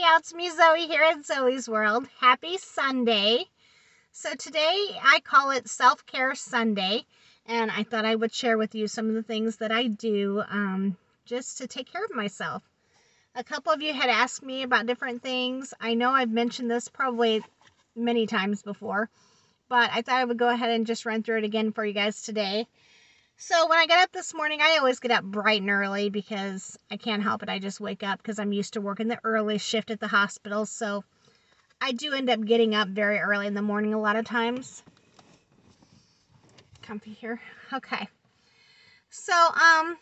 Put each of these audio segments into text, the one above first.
y'all, it's me Zoe here at Zoey's World. Happy Sunday. So today I call it Self-Care Sunday, and I thought I would share with you some of the things that I do just to take care of myself. A couple of you had asked me about different things. I know I've mentioned this probably many times before, but I thought I would go ahead and just run through it again for you guys today. So when I got up this morning, I always get up bright and early because I can't help it. I just wake up because I'm used to working the early shift at the hospital. So I do end up getting up very early in the morning a lot of times. Comfy here. Okay. So, I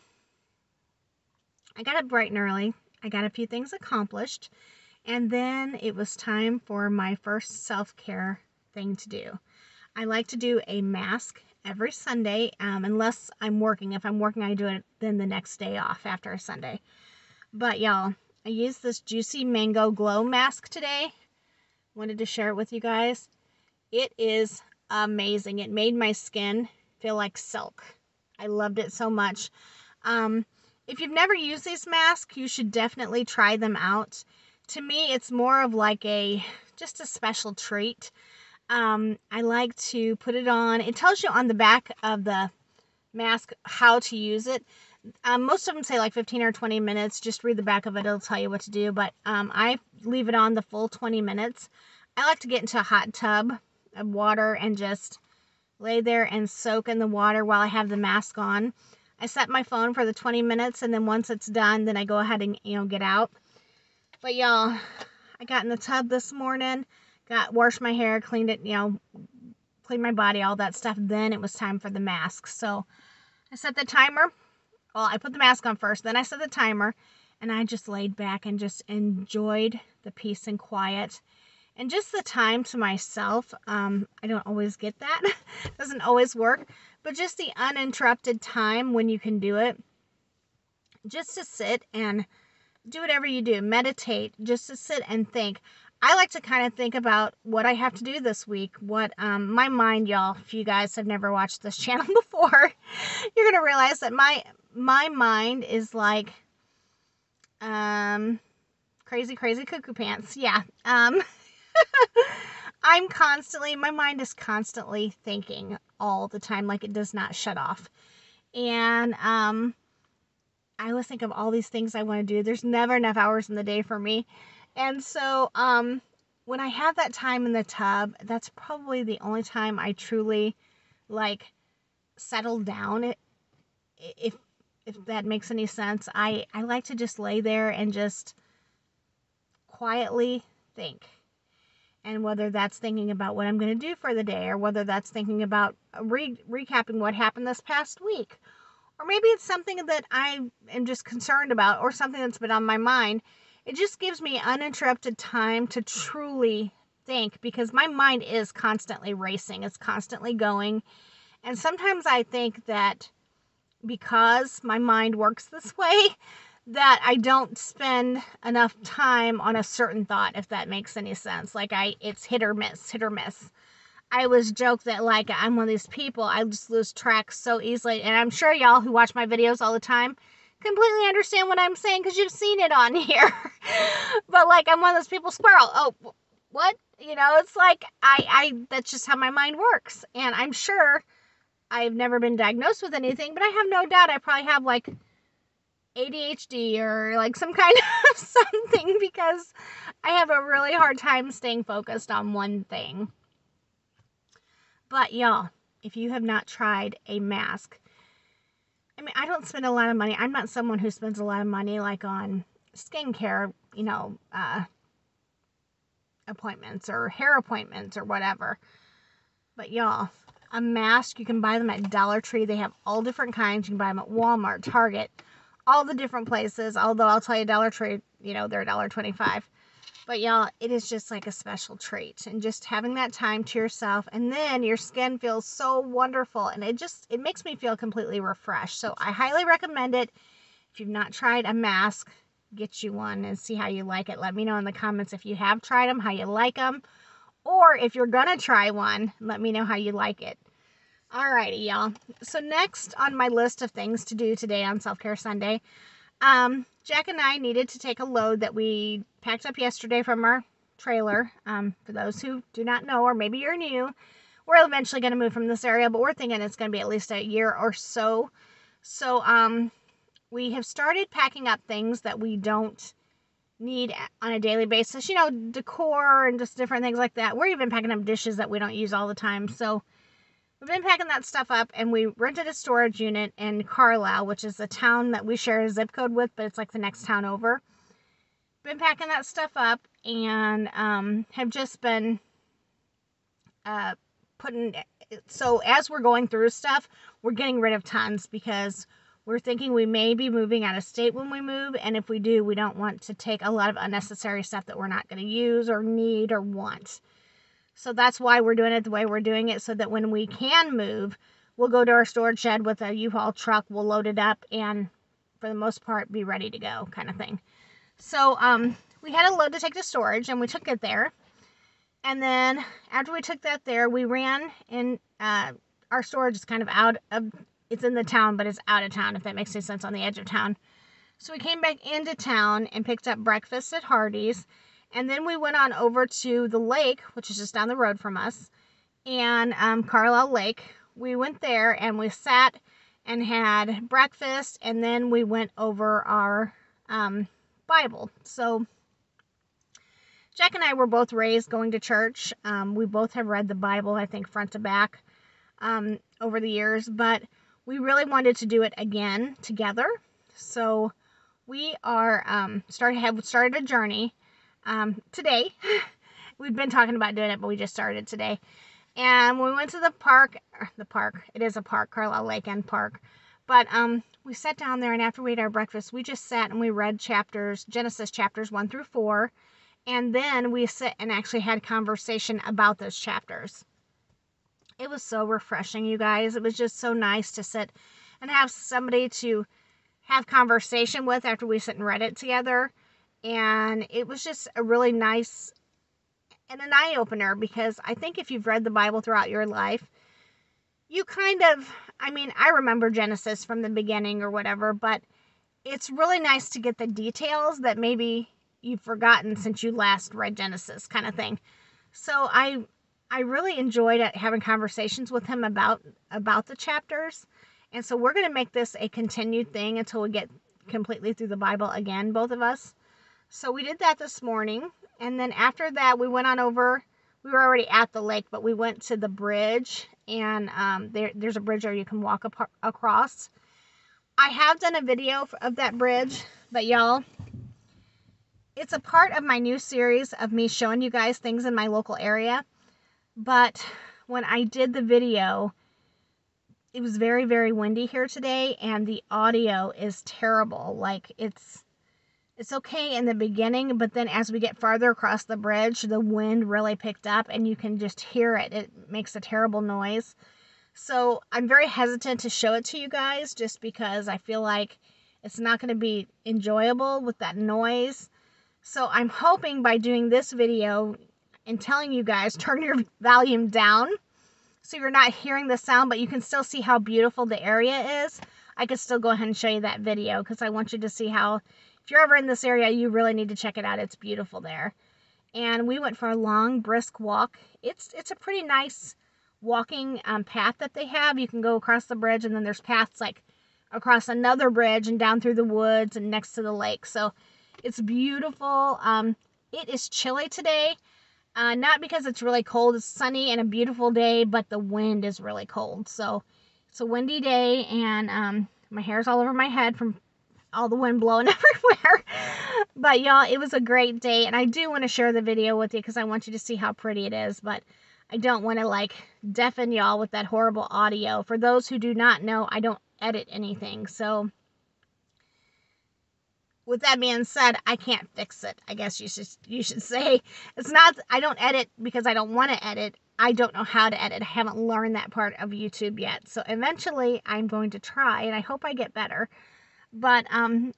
got up bright and early. I got a few things accomplished. And then it was time for my first self-care thing to do. I like to do a mask every Sunday, unless I'm working. If I'm working, I do it then the next day off after a Sunday. But y'all, I used this Juicy Mango Glow Mask today. Wanted to share it with you guys. It is amazing. It made my skin feel like silk. I loved it so much. If you've never used these masks, you should definitely try them out. To me, it's more of like just a special treat. I like to put it on. It tells you on the back of the mask how to use it. Most of them say like 15 or 20 minutes. Just read the back of it. It'll tell you what to do. But I leave it on the full 20 minutes. I like to get into a hot tub of water and just lay there and soak in the water while I have the mask on. I set my phone for the 20 minutes, and then once it's done, then I go ahead and, get out. But y'all, I got in the tub this morning. Washed my hair, cleaned it, cleaned my body, all that stuff. Then it was time for the mask. So I set the timer. Well, I put the mask on first, then I set the timer, and I just laid back and just enjoyed the peace and quiet and just the time to myself. I don't always get that. It doesn't always work, but just the uninterrupted time when you can do it, just to sit and do whatever you do, meditate, just to sit and think. I like to kind of think about what I have to do this week. What my mind, y'all, if you guys have never watched this channel before, you're going to realize that my mind is like crazy cuckoo pants. Yeah. My mind is constantly thinking all the time, like it does not shut off. And I always think of all these things I want to do. There's never enough hours in the day for me. And so, when I have that time in the tub, that's probably the only time I truly, settle down. If that makes any sense. I like to just lay there and just quietly think. And whether that's thinking about what I'm going to do for the day, or whether that's thinking about recapping what happened this past week, or maybe it's something that I am just concerned about, or something that's been on my mind. It just gives me uninterrupted time to truly think, because my mind is constantly racing. It's constantly going. And sometimes I think that because my mind works this way, that I don't spend enough time on a certain thought, if that makes any sense. It's hit or miss. I always joke that I'm one of these people, I just lose track so easily. And I'm sure y'all who watch my videos all the time completely understand what I'm saying, because you've seen it on here. But I'm one of those people, squirrel. Oh, what? It's like that's just how my mind works. And I'm sure I've never been diagnosed with anything, but I have no doubt I probably have ADHD or some kind of something, because I have a really hard time staying focused on one thing. But y'all, if you have not tried a mask, I don't spend a lot of money. I'm not someone who spends a lot of money on skincare, appointments or hair appointments or whatever. But y'all, a mask, you can buy them at Dollar Tree. They have all different kinds. You can buy them at Walmart, Target, all the different places. Although I'll tell you, Dollar Tree, they're $1.25. But y'all, it is just like a special treat. And just having that time to yourself, and then your skin feels so wonderful. And it makes me feel completely refreshed. So I highly recommend it. If you've not tried a mask, get you one and see how you like it. Let me know in the comments if you have tried them, how you like them. Or if you're going to try one, let me know how you like it. Alrighty, y'all. So next on my list of things to do today on Self-Care Sunday, Jack and I needed to take a load that we packed up yesterday from our trailer. For those who do not know, or maybe you're new, we're eventually going to move from this area, but we're thinking it's going to be at least a year or so. So we have started packing up things that we don't need on a daily basis, you know, decor and just different things like that. We're even packing up dishes that we don't use all the time. So we've been packing that stuff up, and we rented a storage unit in Carlisle, which is a town that we share a zip code with, but it's like the next town over. Been packing that stuff up, and have just been so as we're going through stuff, we're getting rid of tons because we're thinking we may be moving out of state when we move, and if we do, we don't want to take a lot of unnecessary stuff that we're not going to use or need or want. So that's why we're doing it the way we're doing it, so that when we can move, we'll go to our storage shed with a U-Haul truck, we'll load it up, and for the most part, be ready to go, kind of thing. So we had a load to take to storage, and we took it there. And then after we took that there, we ran in, our storage is kind of out of, it's in the town, but it's out of town, if that makes any sense, on the edge of town. So we came back into town and picked up breakfast at Hardee's. And then we went on over to the lake, which is just down the road from us, and Carlisle Lake. We went there and we sat and had breakfast, and then we went over our Bible. So Jack and I were both raised going to church. We both have read the Bible, I think, front to back over the years, but we really wanted to do it again together. So we are started a journey today. We've been talking about doing it, but we just started today. And we went to the park. It is a park, Carlisle Lake and Park. But we sat down there, and after we ate our breakfast, we just sat and we read Genesis chapters 1 through 4. And then we sit and actually had conversation about those chapters. It was so refreshing, you guys. It was just so nice to sit and have somebody to have conversation with after we sit and read it together. And it was just a really nice and an eye-opener, because I think if you've read the Bible throughout your life, you kind of, I remember Genesis from the beginning or whatever, but it's really nice to get the details that maybe you've forgotten since you last read Genesis, kind of thing. So I really enjoyed having conversations with him about the chapters. And so we're going to make this a continued thing until we get completely through the Bible again, both of us. So we did that this morning. And then after that, we went on over. We were already at the lake, but we went to the bridge. And there's a bridge there you can walk across. I have done a video of that bridge, but y'all, it's a part of my new series of me showing you guys things in my local area. But when I did the video, it was very, very windy here today, and the audio is terrible. Like, it's okay in the beginning, but then as we get farther across the bridge, the wind really picked up, and you can just hear it. It makes a terrible noise. So I'm very hesitant to show it to you guys, just because I feel like it's not going to be enjoyable with that noise. So I'm hoping by doing this video and telling you guys, turn your volume down so you're not hearing the sound, but you can still see how beautiful the area is. I could still go ahead and show you that video, because I want you to see how, if you're ever in this area, you really need to check it out. It's beautiful there. And we went for a long, brisk walk. It's a pretty nice walking path that they have. You can go across the bridge, and then there's paths like across another bridge and down through the woods and next to the lake. So it's beautiful. It is chilly today. Not because it's really cold. It's sunny and a beautiful day, but the wind is really cold. So it's a windy day, and my hair's all over my head from all the wind blowing everywhere. But y'all, it was a great day, and I do want to share the video with you because I want you to see how pretty it is, but I don't want to like deafen y'all with that horrible audio. For those who do not know, I don't edit anything. So with that being said, I can't fix it. I guess you should say. It's not, I don't edit because I don't want to edit. I don't know how to edit. I haven't learned that part of YouTube yet. So eventually I'm going to try, and I hope I get better. But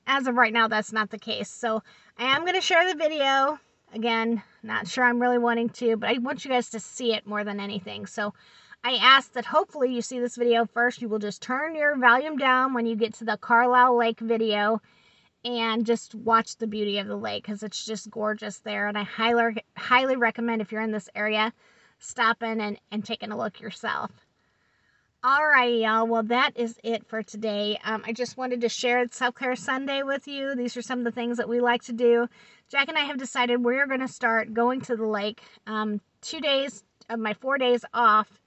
as of right now, that's not the case. So I am going to share the video. Again, not sure I'm really wanting to, but I want you guys to see it more than anything. So I ask that hopefully you see this video first. You will just turn your volume down when you get to the Carlisle Lake video. and just watch the beauty of the lake, because it's just gorgeous there. And I highly recommend, if you're in this area, stopping and taking a look yourself. Alrighty, y'all. Well, that is it for today. I just wanted to share Self-Care Sunday with you. These are some of the things that we like to do. Jack and I have decided we're going to start going to the lake 2 days of my 4 days off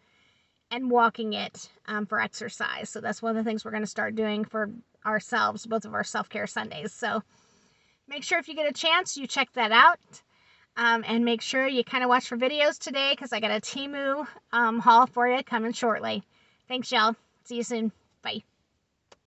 and walking it for exercise. So that's one of the things we're going to start doing for ourselves, both of our Self-Care Sundays. So make sure if you get a chance, you check that out. And make sure you kind of watch for videos today, because I got a Temu haul for you coming shortly. Thanks, y'all. See you soon. Bye.